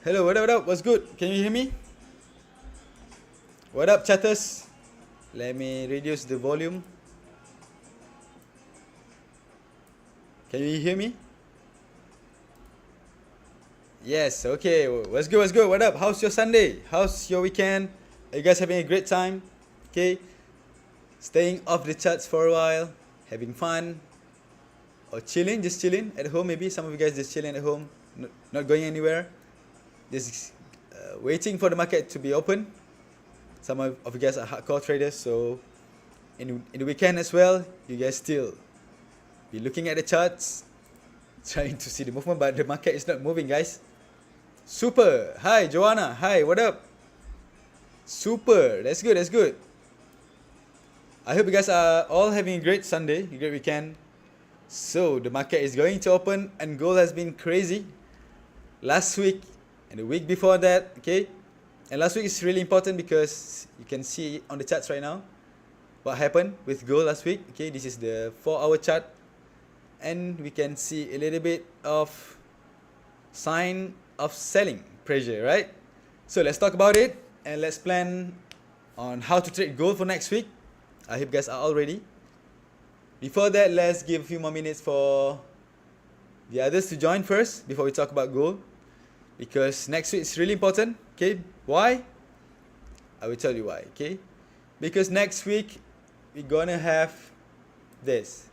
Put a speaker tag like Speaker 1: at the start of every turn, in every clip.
Speaker 1: Hello, what up? What's good? Can you hear me? What up, chatters? Let me reduce the volume. Can you hear me? Yes, okay. What's good? What's good? What up? How's your Sunday? How's your weekend? Are you guys having a great time? Okay. Staying off the charts for a while, having fun, or chilling, just chilling at home. Maybe some of you guys just chilling at home, not going anywhere, just waiting for the market to be open. Some of you guys are hardcore traders, so in the weekend as well, you guys still be looking at the charts, trying to see the movement, but the market is not moving, guys. Super. Hi, Joanna. Hi, what up? Super. That's good. That's good. I hope you guys are all having a great Sunday, a great weekend. So the market is going to open, and gold has been crazy last week and the week before that. Okay, and last week is really important because you can see on the charts right now what happened with gold last week. Okay, this is the 4-hour chart, and we can see a little bit of sign of selling pressure, right? So let's talk about it and let's plan on how to trade gold for next week. I hope you guys are all ready. Before that, let's give a few more minutes for the others to join first before we talk about gold, because next week is really important. Okay, why? I will tell you why. Okay, because next week we're gonna have this.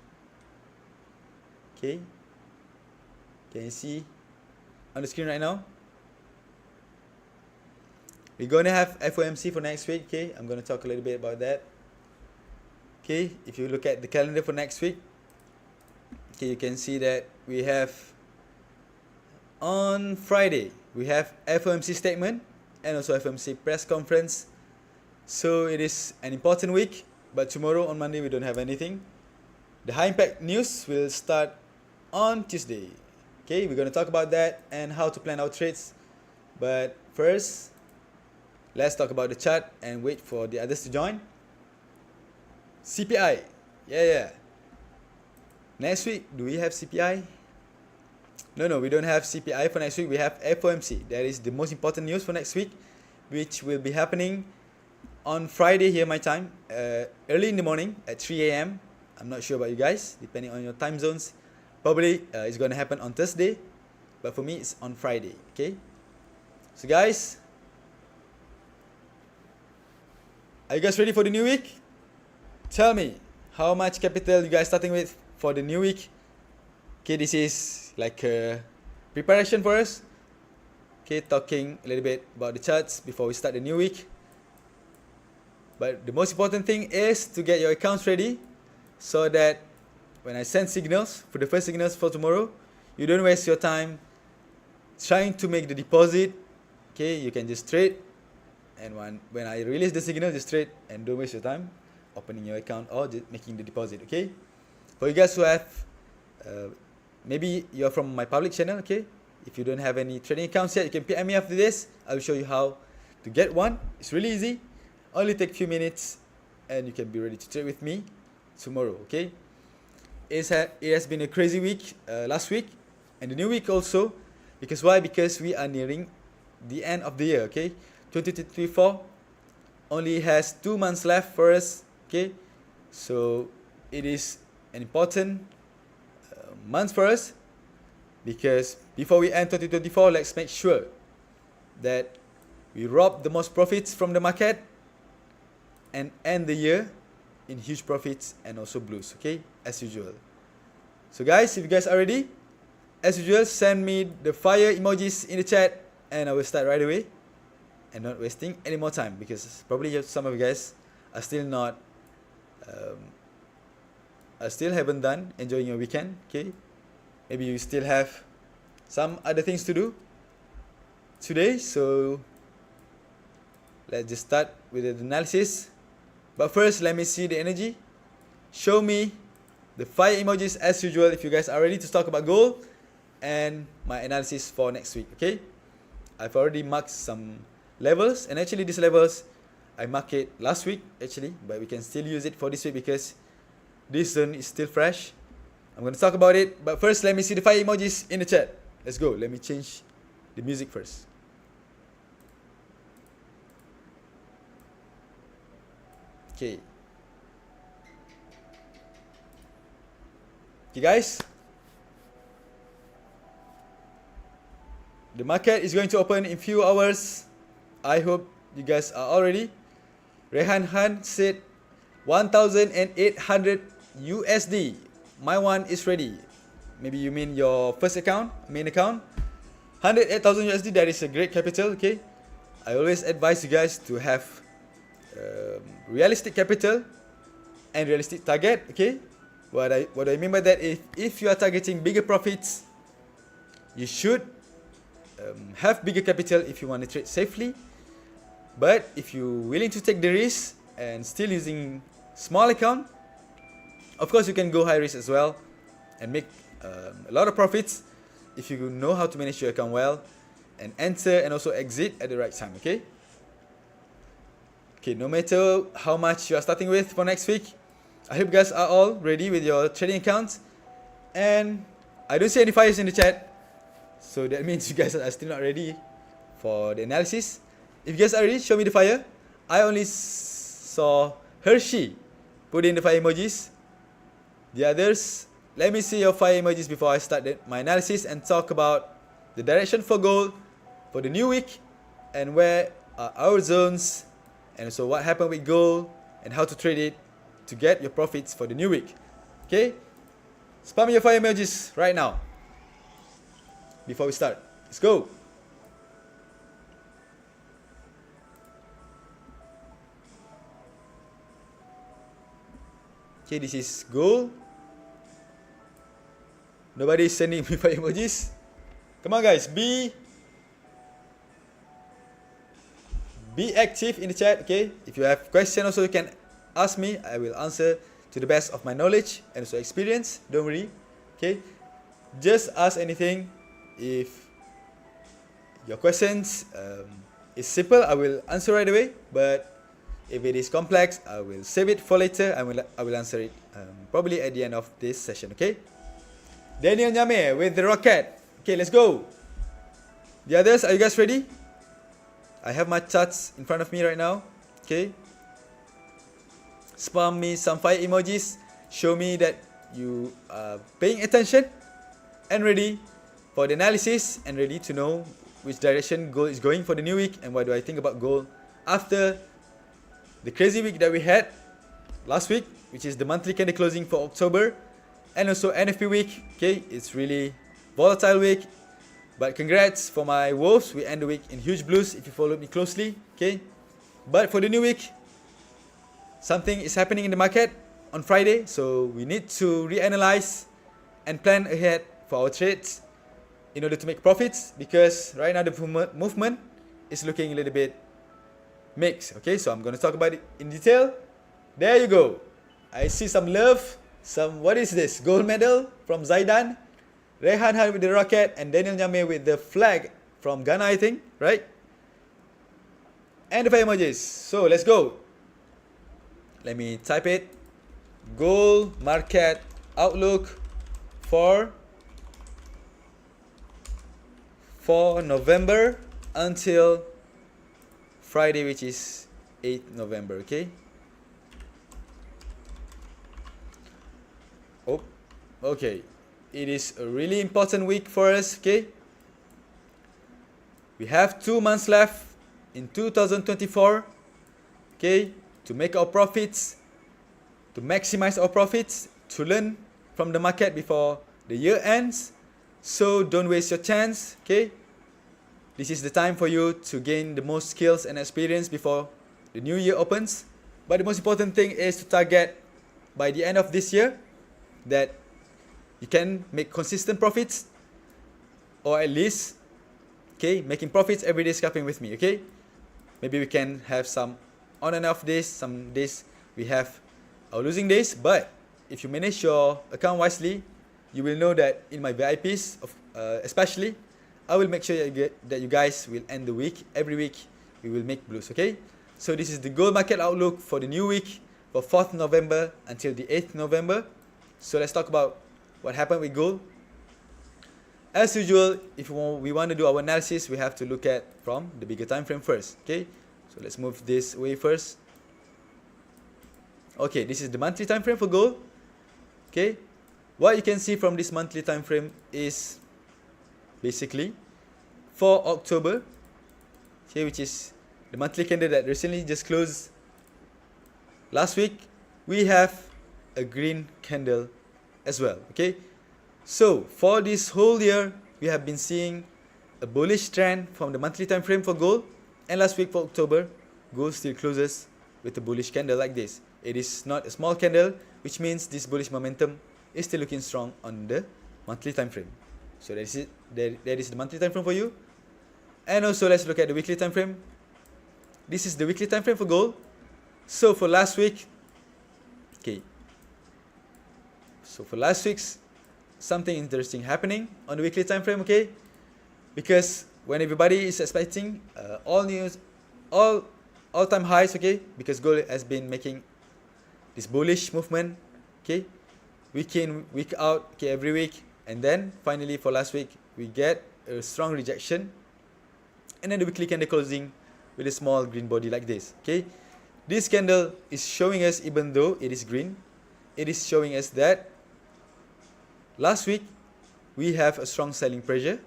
Speaker 1: Okay, can you see on the screen right now? We're gonna have FOMC for next week. Okay, I'm gonna talk a little bit about that. Okay, if you look at the calendar for next week, okay, you can see that we have on Friday we have FOMC statement and also FOMC press conference. So it is an important week, but tomorrow on Monday we don't have anything. The high impact news will start on Tuesday. Okay, we're going to talk about that and how to plan our trades. But first, let's talk about the chart and wait for the others to join. CPI. Yeah. Next week, do we have CPI? No, we don't have CPI for next week. We have FOMC. That is the most important news for next week, which will be happening on Friday here, my time, early in the morning at 3 a.m. I'm not sure about you guys, depending on your time zones. Probably it's going to happen on Thursday, but for me, it's on Friday. Okay? So guys, are you guys ready for the new week? Tell me, how much capital you guys starting with for the new week? Okay, this is like a preparation for us. Okay, talking a little bit about the charts before we start the new week. But the most important thing is to get your accounts ready so that when I send signals, for the first signals for tomorrow, you don't waste your time trying to make the deposit. Okay, you can just trade, and when I release the signal, just trade and don't waste your time opening your account or just making the deposit. Okay, for you guys who have maybe you're from my public channel. Okay, if you don't have any trading accounts yet, you can PM me after this. I will show you how to get one. It's really easy, only take a few minutes, and you can be ready to trade with me tomorrow. Okay, it has been a crazy week last week and the new week also. Because why? Because we are nearing the end of the year. Okay, 2024 only has 2 months left for us. Okay, so it is an important month for us, because before we end 2024, let's make sure that we rob the most profits from the market and end the year in huge profits and also blues. Okay, as usual. So guys, if you guys are ready, as usual, send me the fire emojis in the chat and I will start right away and not wasting any more time, because probably some of you guys are still not still haven't done enjoying your weekend. Okay, maybe you still have some other things to do today. So let's just start with the analysis. But first, let me see the energy. Show me the fire emojis as usual if you guys are ready to talk about gold and my analysis for next week. Okay, I've already marked some levels, and actually these levels I marked it last week actually, but we can still use it for this week because this zone is still fresh. I'm going to talk about it, but first let me see the fire emojis in the chat. Let's go. Let me change the music first. Okay. Okay guys, the market is going to open in few hours. I hope you guys are all ready. Rehan Han said 1,800 USD. My one is ready. Maybe you mean your first account, main account. 108,000 USD, that is a great capital, okay? I always advise you guys to have realistic capital and realistic target, okay? What I mean by that is, if you are targeting bigger profits, you should have bigger capital if you want to trade safely. But if you're willing to take the risk and still using small account, of course you can go high risk as well and make a lot of profits if you know how to manage your account well and enter and also exit at the right time, okay? Okay, no matter how much you are starting with for next week, I hope you guys are all ready with your trading accounts. And I don't see any fires in the chat, so that means you guys are still not ready for the analysis. If you guys are ready, show me the fire. I only saw Hershey put in the fire emojis. The others, let me see your fire emojis before I start my analysis and talk about the direction for gold for the new week and where are our zones and also what happened with gold and how to trade it to get your profits for the new week. Okay, spam your fire emojis right now before we start. Let's go. Okay, this is gold. Nobody is sending me fire emojis. Come on guys, be active in the chat, okay? If you have questions also you can ask me. I will answer to the best of my knowledge and also experience. Don't worry, okay? Just ask anything. If your questions is simple, I will answer right away. But if it is complex, I will save it for later. I will answer it probably at the end of this session, okay? Daniel Nyame with the rocket. Okay, let's go. The others, are you guys ready? I have my charts in front of me right now. Okay. Spam me some fire emojis. Show me that you are paying attention and ready for the analysis and ready to know which direction gold is going for the new week and what do I think about gold after the crazy week that we had last week, which is the monthly candle closing for October, and also NFP week. Okay, it's really volatile week, but congrats for my wolves. We end the week in huge blues if you followed me closely. Okay, but for the new week, something is happening in the market on Friday, so we need to reanalyze and plan ahead for our trades in order to make profits, because right now the movement is looking a little bit mixed. Okay, so I'm going to talk about it in detail. There you go. I see some love, some, what is this, gold medal from Zaidan, Rehan Han with the rocket, and Daniel Nyame with the flag from Ghana, I think, right? And the fire emojis. So let's go. Let me type it. Gold market outlook for November until Friday, which is 8th November, okay? Oh, okay. It is a really important week for us, okay? We have 2 months left in 2024, okay? To make our profits, to maximize our profits, to learn from the market before the year ends. So don't waste your chance, okay? This is the time for you to gain the most skills and experience before the new year opens. But the most important thing is to target by the end of this year that you can make consistent profits, or at least, okay, making profits every day scalping with me, okay? Maybe we can have some on and off days, some days we have our losing days, but if you manage your account wisely, you will know that in my VIPs, especially, I will make sure that you guys will end the week. Every week we will make blues, okay? So this is the gold market outlook for the new week for 4th November until the 8th November. So let's talk about what happened with gold. As usual, if we want to do our analysis, we have to look at from the bigger time frame first, okay? So let's move this away first. Okay, this is the monthly time frame for gold. Okay, what you can see from this monthly time frame is basically for October, okay, which is the monthly candle that recently just closed last week. We have a green candle as well. Okay, so for this whole year we have been seeing a bullish trend from the monthly time frame for gold, and last week for October, gold still closes with a bullish candle like this. It is not a small candle, which means this bullish momentum is still looking strong on the monthly time frame. So that is it. That is the monthly time frame for you. And also let's look at the weekly time frame. This is the weekly time frame for gold. So for last week, okay. So for last week's, something interesting happening on the weekly time frame, okay? Because when everybody is expecting all-time highs, okay? Because gold has been making this bullish movement, okay? Week in, week out, okay, every week. And then finally for last week, we get a strong rejection. And then the weekly candle closing with a small green body like this, okay? This candle is showing us, even though it is green, it is showing us that last week we have a strong selling pressure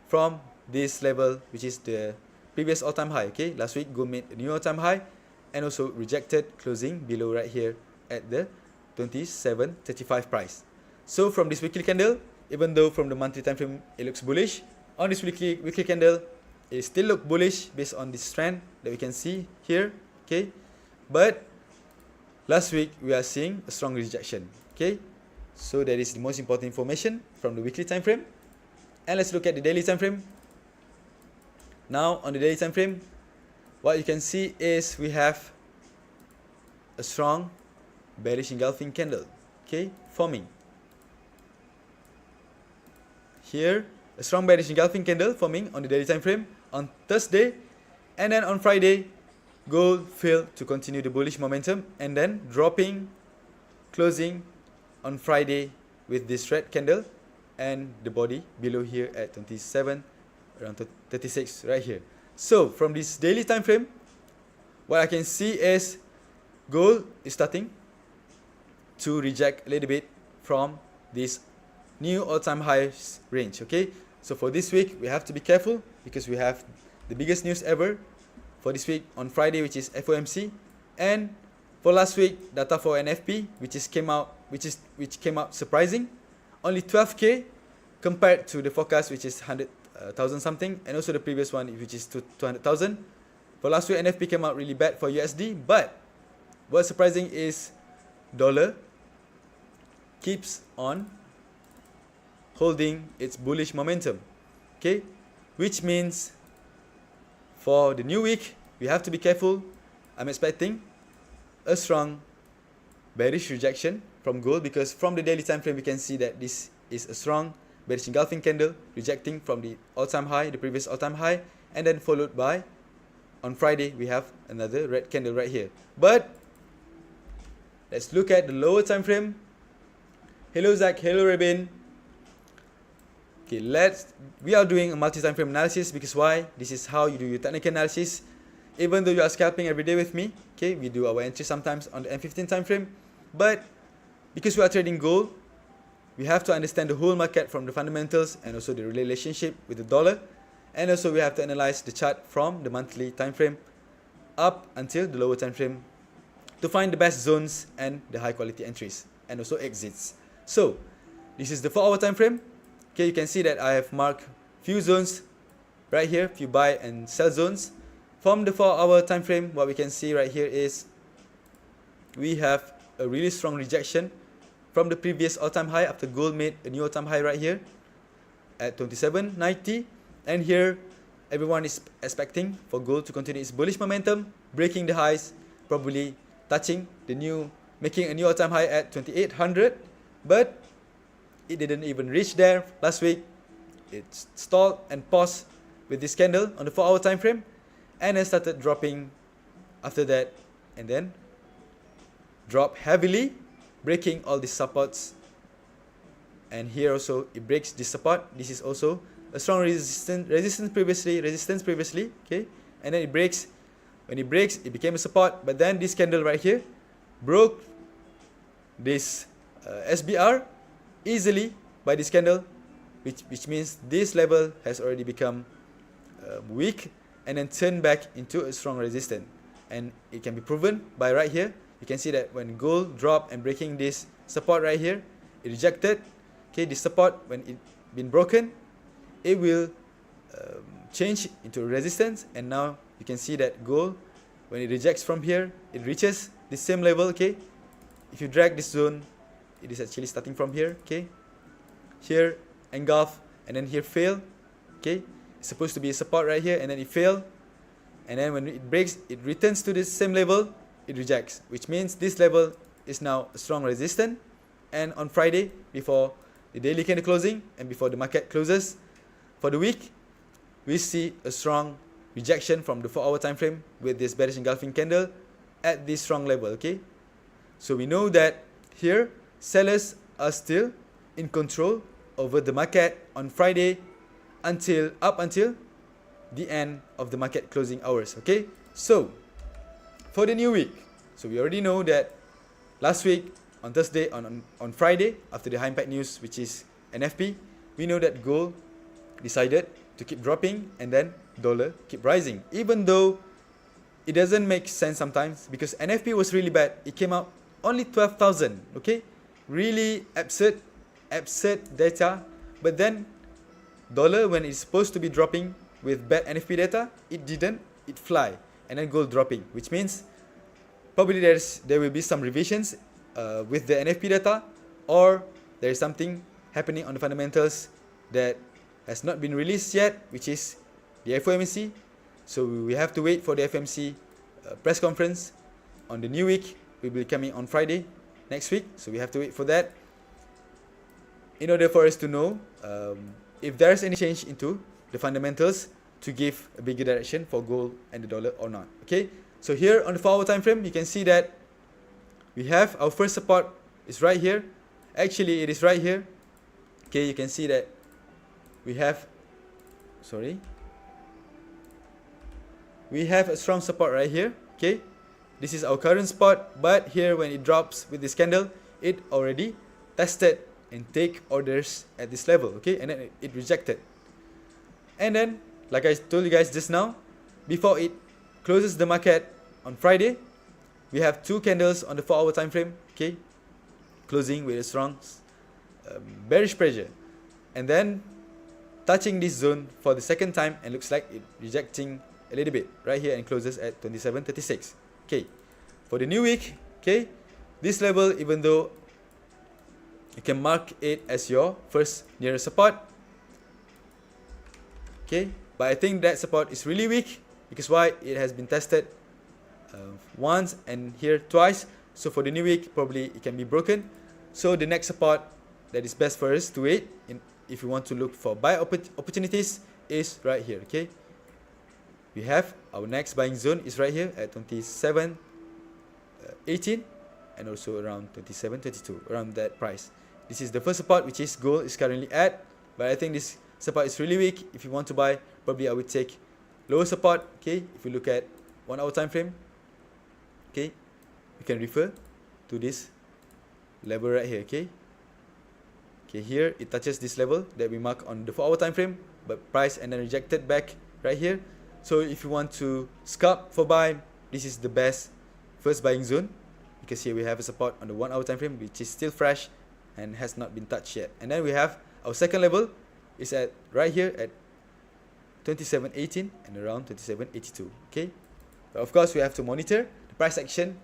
Speaker 1: from this level, which is the previous all-time high, okay? Last week gold made a new all-time high and also rejected, closing below right here at the 27.35 price. So from this weekly candle, even though from the monthly time frame it looks bullish, on this weekly candle it still looks bullish based on this trend that we can see here, okay? But last week we are seeing a strong rejection, okay? So that is the most important information from the weekly time frame. And let's look at the daily time frame. Now on the daily time frame, what you can see is we have a strong bearish engulfing candle, okay, forming. Here, a strong bearish engulfing candle forming on the daily time frame on Thursday, and then on Friday, gold failed to continue the bullish momentum and then dropping, closing on Friday with this red candle and the body below here at 27, around 36 right here. So from this daily time frame, what I can see is gold is starting to reject a little bit from this new all-time highs range, okay? So for this week, we have to be careful because we have the biggest news ever for this week on Friday, which is FOMC, and for last week, data for NFP, which came out surprising, only 12K compared to the forecast, which is 100,000 something, and also the previous one, which is 200,000. For last week, NFP came out really bad for USD, but what's surprising is dollar keeps on holding its bullish momentum, okay? Which means for the new week, we have to be careful. I'm expecting a strong bearish rejection from gold because from the daily time frame we can see that this is a strong bearish engulfing candle rejecting from the all-time high, the previous all-time high, and then followed by on Friday we have another red candle right here. But let's look at the lower time frame. Hello Zach, hello Rabin. Okay, we are doing a multi-time frame analysis because why? This is how you do your technical analysis. Even though you are scalping every day with me, okay, we do our entry sometimes on the M15 time frame, but because we are trading gold, we have to understand the whole market from the fundamentals and also the relationship with the dollar, and also we have to analyze the chart from the monthly time frame up until the lower time frame to find the best zones and the high quality entries and also exits. So this is the 4-hour time frame. Okay, you can see that I have marked few zones right here, few buy and sell zones. From the 4-hour time frame, what we can see right here is we have a really strong rejection from the previous all-time high after gold made a new all-time high right here at 27.90, and here everyone is expecting for gold to continue its bullish momentum, breaking the highs, probably touching the new, making a new all-time high at 2800, but it didn't even reach there last week. It stalled and paused with this candle on the 4-hour time frame, and then started dropping after that, and then drop heavily, breaking all these supports. And here also it breaks this support. This is also a strong resistance previously, okay, and then it breaks. When it breaks, it became a support, but then this candle right here broke this SBR easily by this candle, which means this level has already become weak and then turn back into a strong resistance. And it can be proven by right here. You can see that when gold dropped and breaking this support right here, it rejected. Okay, this support, when it been broken, it will change into resistance. And now you can see that gold, when it rejects from here, it reaches the same level. Okay, if you drag this zone, it is actually starting from here. Okay, here engulf and then here fail. Okay, it's supposed to be a support right here, and then it failed. And then when it breaks, it returns to this same level, it rejects, which means this level is now a strong resistance. And on Friday, before the daily candle closing and before the market closes for the week, we see a strong rejection from the 4-hour time frame with this bearish engulfing candle at this strong level. Okay, so we know that here sellers are still in control over the market on Friday up until the end of the market closing hours. Okay, so for the new week, so we already know that last week on Thursday, on Friday, after the high impact news, which is NFP, we know that gold decided to keep dropping and then dollar keep rising, even though it doesn't make sense sometimes, because NFP was really bad. It came out only 12,000. Okay, really absurd data. But then dollar, when it's supposed to be dropping with bad NFP data, it didn't. It fly, and then gold dropping, which means probably there will be some revisions with the NFP data, or there is something happening on the fundamentals that has not been released yet, which is the FOMC. So we have to wait for the FOMC press conference on the new week. Will be coming on Friday next week, so we have to wait for that in order for us to know if there is any change into the fundamentals to give a bigger direction for gold and the dollar or not. Okay, so here on the 4-hour time frame, you can see that we have our first support is right here. Actually, it is right here. Okay, you can see that we have a strong support right here. Okay, this is our current spot, but here when it drops with this candle, it already tested and take orders at this level. Okay, and then it rejected. And then, like I told you guys just now, before it closes the market on Friday, we have two candles on the 4-hour time frame. Okay, closing with a strong bearish pressure, and then touching this zone for the second time, and looks like it rejecting a little bit right here and closes at 27.36. Okay, for the new week, okay, this level, even though you can mark it as your first nearest support, okay, but I think that support is really weak, because why? It has been tested once and here twice. So for the new week, probably it can be broken. So the next support that is best for us to wait if you want to look for buy opportunities is right here. Okay, we have our next buying zone is right here at 27.18 and also around 27.22, around that price. This is the first support, which is gold is currently at, but I think this support is really weak. If you want to buy, probably I would take lower support. Okay, if you look at 1-hour time frame, okay, you can refer to this level right here. Okay, here it touches this level that we mark on the 4-hour time frame, but price and then rejected back right here. So if you want to scalp for buy, this is the best first buying zone, because here we have a support on the 1-hour time frame, which is still fresh and has not been touched yet. And then we have our second level is at right here at 27.18 and around 27.82. Okay, but of course we have to monitor the price action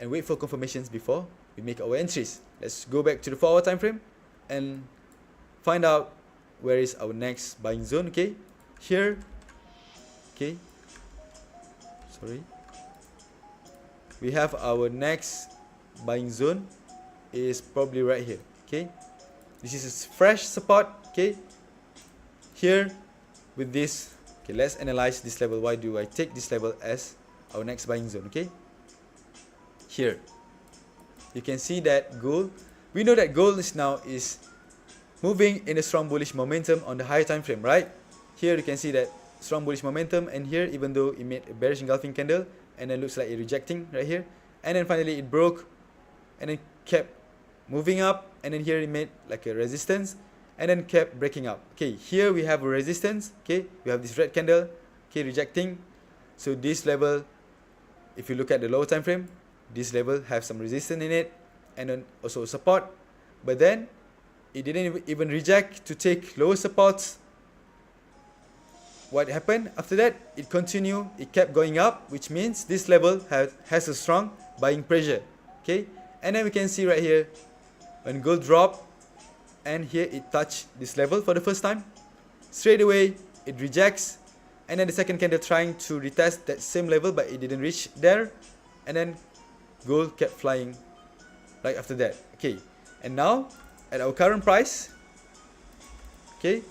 Speaker 1: and wait for confirmations before we make our entries. Let's go back to the 4-hour time frame and find out where is our next buying zone. Okay, here, okay, we have our next buying zone is probably right here. Okay, this is a fresh support. Okay, here with this, okay, let's analyze this level. Why do I take this level as our next buying zone? Okay, here you can see that gold, we know that gold is now moving in a strong bullish momentum on the higher time frame, right? Here you can see that strong bullish momentum, and here, even though it made a bearish engulfing candle and then looks like it rejecting right here, and then finally it broke and then kept moving up, and then here it made like a resistance, and then kept breaking up. Okay, here we have a resistance. Okay, we have this red candle, okay, rejecting. So this level, if you look at the lower time frame, this level have some resistance in it, and then also support. But then it didn't even reject to take lower supports. What happened after that? It continued, it kept going up, which means this level has a strong buying pressure. Okay, and then we can see right here when gold dropped, and here it touched this level for the first time. Straight away it rejects, and then the second candle trying to retest that same level, but it didn't reach there, and then gold kept flying right after that. Okay, and now at our current price, okay,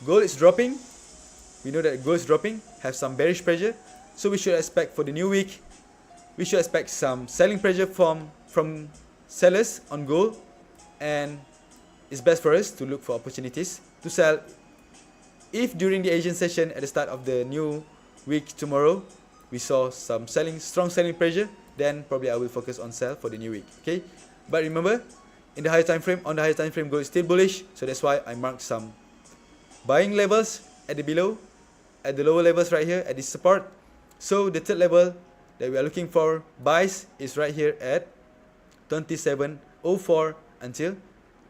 Speaker 1: gold is dropping. We know that gold is dropping, have some bearish pressure, so we should expect for the new week, we should expect some selling pressure from sellers on gold, and it's best for us to look for opportunities to sell. If during the Asian session at the start of the new week tomorrow, we saw some strong selling pressure, then probably I will focus on sell for the new week. Okay, but remember, in the higher time frame, on the higher time frame, gold is still bullish, so that's why I marked some buying levels at the lower levels right here at this support. So the third level that we are looking for buys is right here at 27.04 until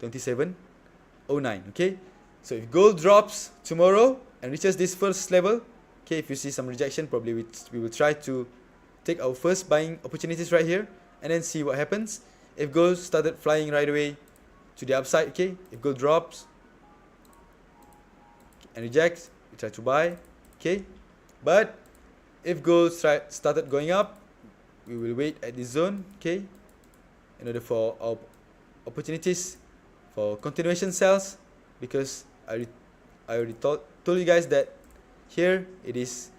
Speaker 1: 27.09. Okay, so if gold drops tomorrow and reaches this first level, okay, if you see some rejection, probably we will try to take our first buying opportunities right here, and then see what happens. If gold started flying right away to the upside, okay, if gold drops and rejects, we try to buy. Okay, but if gold started going up, we will wait at this zone, okay, in order for our opportunities for continuation sells, because I already told you guys that here this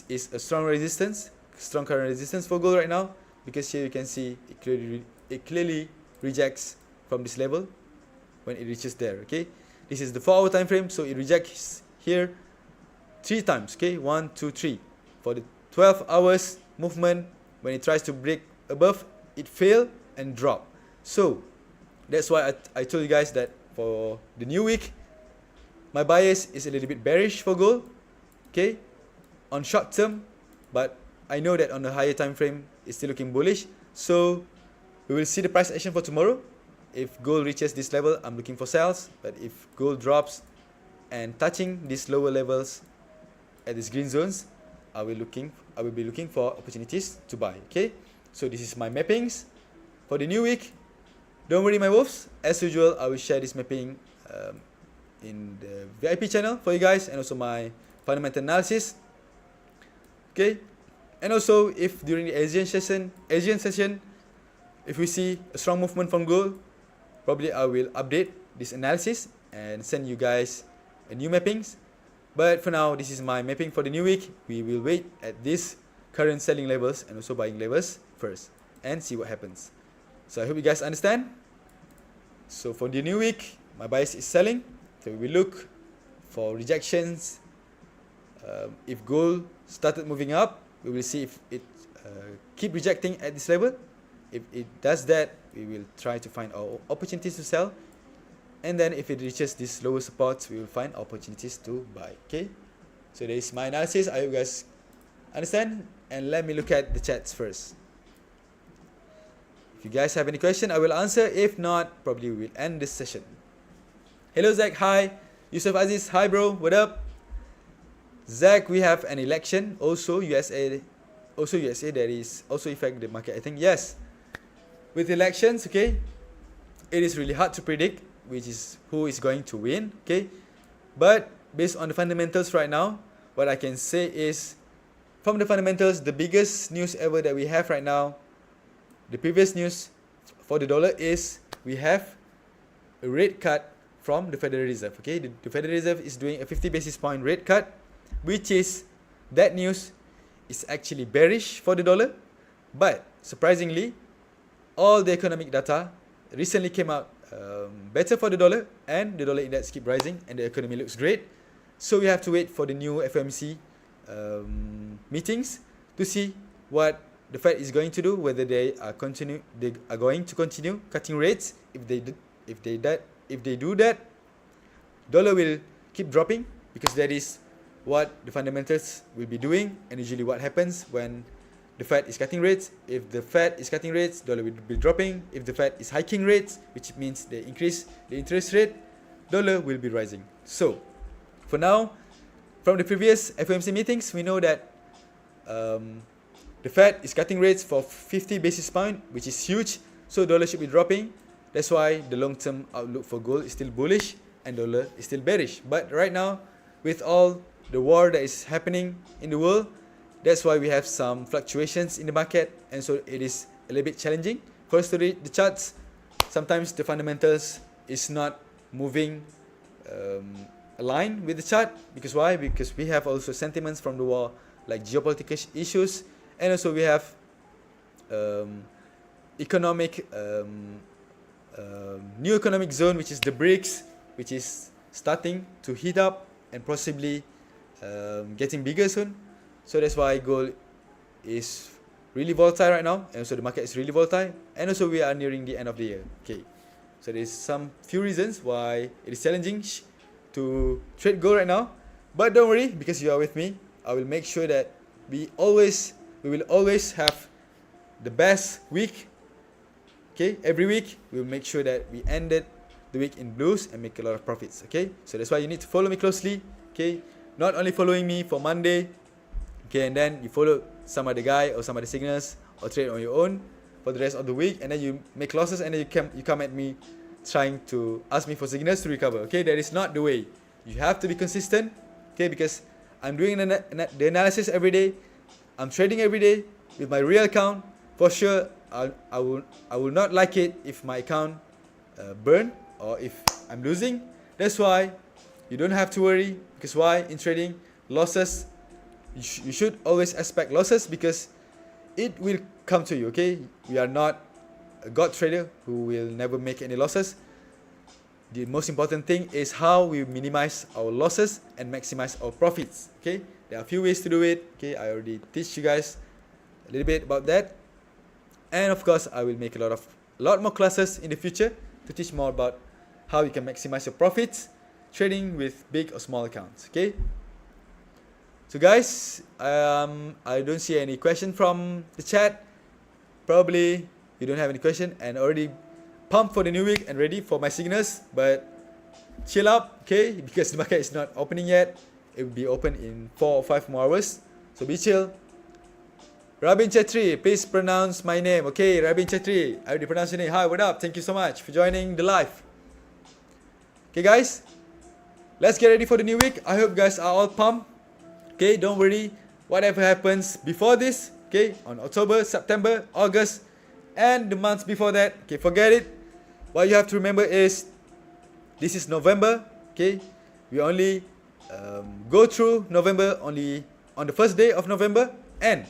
Speaker 1: is a strong current resistance for gold right now, because here you can see it clearly rejects from this level when it reaches there. Okay, this is the 4-hour time frame, so it rejects here 3 times. Okay, 1, 2, 3. For the 12 hours movement, when it tries to break above, it fail and drop. So that's why I told you guys that for the new week, my bias is a little bit bearish for gold, okay, on short term, but I know that on the higher time frame it's still looking bullish. So we will see the price action for tomorrow. If gold reaches this level, I'm looking for sales, but if gold drops and touching these lower levels at these green zones, I will be looking for opportunities to buy. Okay, so this is my mappings for the new week. Don't worry, my wolves, as usual I will share this mapping in the VIP channel for you guys, and also my fundamental analysis. Okay, and also if during the Asian session, if we see a strong movement from gold, probably I will update this analysis and send you guys a new mappings. But for now, this is my mapping for the new week. We will wait at these current selling levels and also buying levels first and see what happens. So I hope you guys understand. So for the new week, my bias is selling. So we will look for rejections. If gold started moving up, we will see if it keep rejecting at this level. If it does that, we will try to find our opportunities to sell. And then if it reaches these lower supports, we will find opportunities to buy. Okay, so that is my analysis. I hope you guys understand, and let me look at the chats first. If you guys have any question, I will answer. If not, probably we will end this session. Hello Zach, hi. Yusuf Aziz, hi bro, what up? Zach, we have an election, also USA that is also affect the market, I think. Yes, with elections, okay, it is really hard to predict who is going to win, okay, but based on the fundamentals right now, what I can say is, from the fundamentals, the biggest news ever that we have right now, the previous news for the dollar is we have a rate cut from the Federal Reserve. Okay, the Federal Reserve is doing a 50 basis point rate cut, which is, that news is actually bearish for the dollar. But surprisingly, all the economic data recently came out better for the dollar, and the dollar index keep rising, and the economy looks great. So we have to wait for the new FOMC meetings to see what the Fed is going to do, whether they are going to continue cutting rates. If they do that, dollar will keep dropping, because that is what the fundamentals will be doing. And usually what happens when the Fed is cutting rates, if the Fed is cutting rates, dollar will be dropping. If the Fed is hiking rates, which means they increase the interest rate, dollar will be rising. So for now, from the previous FOMC meetings, we know that the Fed is cutting rates for 50 basis points, which is huge. So dollar should be dropping. That's why the long-term outlook for gold is still bullish and dollar is still bearish. But right now, with all the war that is happening in the world, that's why we have some fluctuations in the market, and so it is a little bit challenging for us to read the charts. Sometimes the fundamentals is not moving aligned with the chart. Because why? Because we have also sentiments from the war, like geopolitical issues, and also we have economic new economic zone, which is the BRICS, which is starting to heat up and possibly getting bigger soon. So that's why gold is really volatile right now, and also the market is really volatile, and also we are nearing the end of the year. Okay, so there's some few reasons why it is challenging to trade gold right now. But don't worry, because you are with me, I will make sure that we will always have the best week. Okay, every week we will make sure that we ended the week in blues and make a lot of profits. Okay, so that's why you need to follow me closely. Okay, not only following me for Monday, okay, and then you follow some other guy or some other signals or trade on your own for the rest of the week, and then you make losses, and then you come at me trying to ask me for signals to recover. Okay, that is not the way. You have to be consistent. Okay, because I'm doing the analysis every day, I'm trading every day with my real account. For sure, I will not like it if my account burn or if I'm losing. That's why you don't have to worry. Because why? In trading, losses, you should always expect losses, because it will come to you. Okay, we are not a god trader who will never make any losses. The most important thing is how we minimize our losses and maximize our profits. Okay, there are a few ways to do it. Okay, I already teach you guys a little bit about that, and of course I will make a lot more classes in the future to teach more about how you can maximize your profits trading with big or small accounts. Okay, so guys, I don't see any question from the chat. Probably you don't have any question and already pumped for the new week and ready for my signals. But chill up, okay, because the market is not opening yet. It will be open in 4 or 5 more hours, so be chill. Rabin Chetri, please pronounce my name. Okay, Rabin Chetri, I already pronounced your name. Hi, what up? Thank you so much for joining the live. Okay guys, let's get ready for the new week. I hope you guys are all pumped. Okay, don't worry, whatever happens before this, okay, on October, September, August, and the months before that, okay, forget it. What you have to remember is, this is November, okay, we only go through November only on the first day of November, and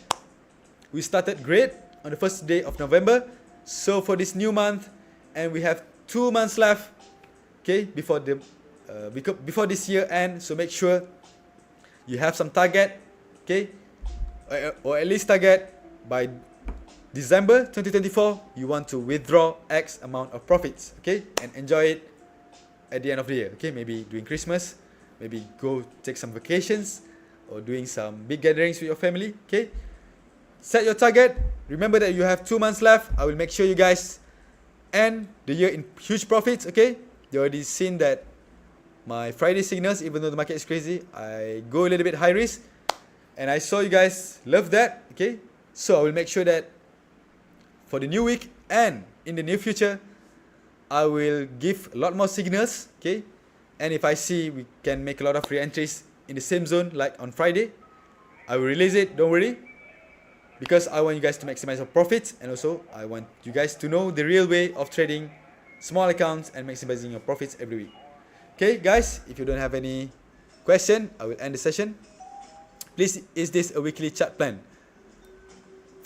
Speaker 1: we started great on the first day of November. So for this new month, and we have 2 months left, okay, before this year end. So make sure you have some target, okay, or at least target by December 2024. You want to withdraw X amount of profits, okay, and enjoy it at the end of the year. Okay, maybe during Christmas, maybe go take some vacations or doing some big gatherings with your family. Okay, set your target. Remember that you have 2 months left. I will make sure you guys end the year in huge profits. Okay, you already seen that my Friday signals, even though the market is crazy, I go a little bit high risk, and I saw you guys love that. Okay, so I will make sure that for the new week and in the near future, I will give a lot more signals. Okay, and if I see we can make a lot of re-entries in the same zone like on Friday, I will release it. Don't worry, because I want you guys to maximize your profits, and also I want you guys to know the real way of trading small accounts and maximizing your profits every week. Okay guys, if you don't have any question, I will end the session. Please, is this a weekly chart plan?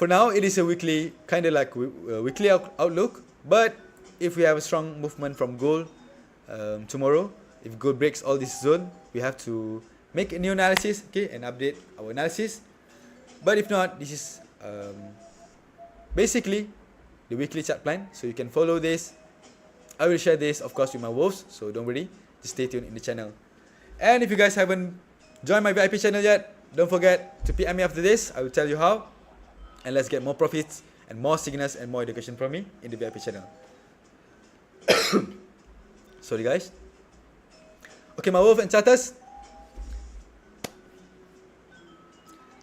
Speaker 1: For now, it is a weekly, kind of like weekly outlook. But if we have a strong movement from gold tomorrow, if gold breaks all this zone, we have to make a new analysis, okay, and update our analysis. But if not, this is basically the weekly chart plan. So you can follow this. I will share this, of course, with my wolves. So don't worry, just stay tuned in the channel. And if you guys haven't joined my VIP channel yet, don't forget to PM me after this. I will tell you how. And let's get more profits and more signals and more education from me in the VIP channel. Sorry guys. Okay, my wolf and charters.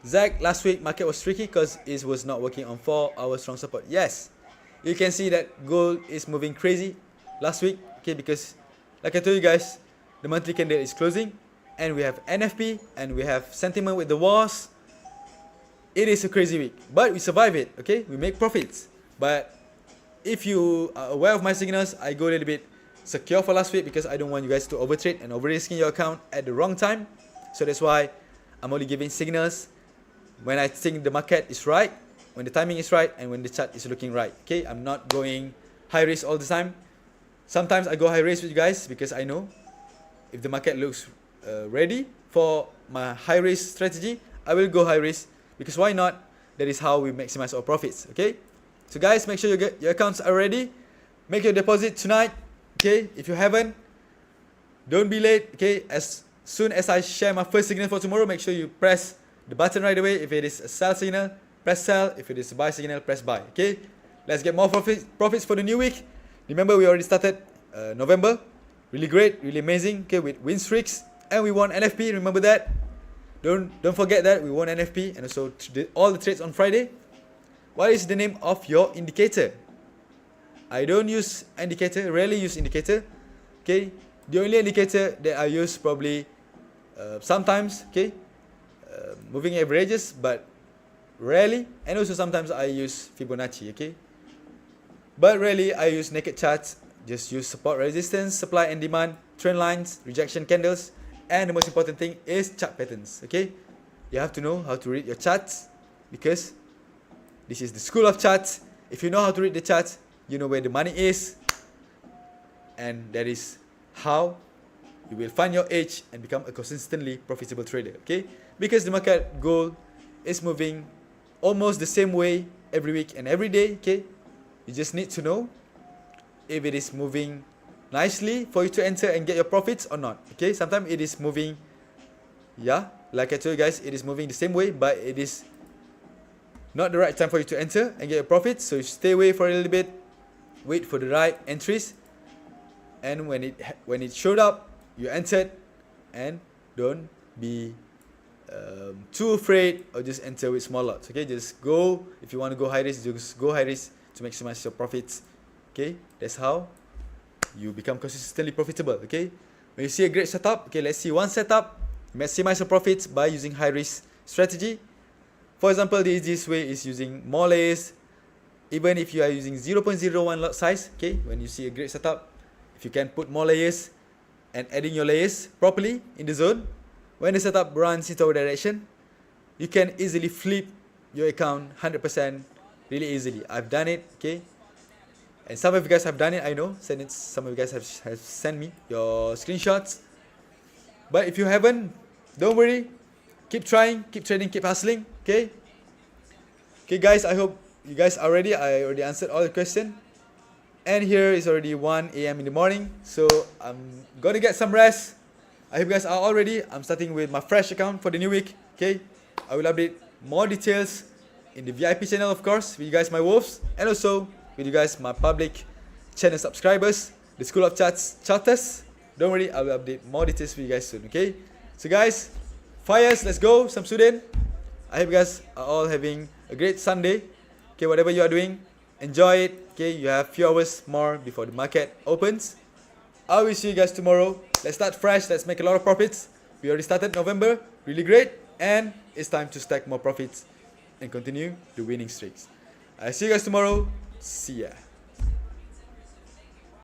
Speaker 1: Zach, last week market was tricky because it was not working on 4-hour strong support. Yes, you can see that gold is moving crazy last week. Okay, because like I told you guys, the monthly candle is closing, and we have NFP and we have sentiment with the wars. It is a crazy week, but we survive it. Okay, we make profits. But if you are aware of my signals, I go a little bit secure for last week because I don't want you guys to overtrade and over-risking your account at the wrong time. So that's why I'm only giving signals when I think the market is right, when the timing is right, and when the chart is looking right. Okay, I'm not going high risk all the time. Sometimes I go high risk with you guys because I know if the market looks ready for my high risk strategy, I will go high risk, because why not? That is how we maximize our profits. Okay, so guys, make sure your accounts are ready. Make your deposit tonight. Okay, if you haven't, don't be late. Okay, as soon as I share my first signal for tomorrow, make sure you press the button right away. If it is a sell signal, press sell. If it is a buy signal, press buy. Okay, let's get more profits for the new week. Remember, we already started November. Really great, really amazing. Okay, with win streaks, and we won NFP. Remember that. Don't forget that we won NFP, and also all the trades on Friday. What is the name of your indicator? I don't use indicator. Rarely use indicator. Okay, the only indicator that I use probably sometimes. Okay. Moving averages, but rarely, and also sometimes I use Fibonacci. Okay, but rarely I use naked charts. Just use support, resistance, supply and demand, trend lines, rejection candles, and the most important thing is chart patterns. Okay, you have to know how to read your charts, because this is the school of charts. If you know how to read the charts, you know where the money is, and that is how you will find your edge and become a consistently profitable trader. Okay, because the market gold is moving almost the same way every week and every day. Okay, you just need to know if it is moving nicely for you to enter and get your profits or not. Okay, sometimes it is moving, yeah, like I told you guys, it is moving the same way, but it is not the right time for you to enter and get your profits. So you stay away for a little bit, wait for the right entries, and when it showed up, you entered, and don't be too afraid or just enter with small lots. Okay, just go. If you want to go high risk, just go high risk to maximize your profits. Okay, that's how you become consistently profitable. Okay, when you see a great setup, okay, let's see one setup, maximize your profits by using high risk strategy. For example, the easiest way is using more layers. Even if you are using 0.01 lot size, okay, when you see a great setup, if you can put more layers and adding your layers properly in the zone, when the setup runs into our direction, you can easily flip your account 100% really easily. I've done it. Okay, and some of you guys have done it, I know. Some of you guys have sent me your screenshots. But if you haven't, don't worry. Keep trying, keep trading, keep hustling. Okay. Okay, guys, I hope you guys are ready. I already answered all the questions. And here is already 1 AM in the morning. So I'm gonna get some rest. I hope you guys are all ready. I'm starting with my fresh account for the new week. Okay, I will update more details in the VIP channel, of course, with you guys, my wolves, and also with you guys, my public channel subscribers, the School of Charters. Don't worry, I will update more details for you guys soon. Okay, so guys, fires, let's go, some student. I hope you guys are all having a great Sunday. Okay, whatever you are doing, enjoy it. Okay, you have a few hours more before the market opens. I will see you guys tomorrow. Let's start fresh. Let's make a lot of profits. We already started November, really great, and it's time to stack more profits and continue the winning streaks. I'll see you guys tomorrow. See ya.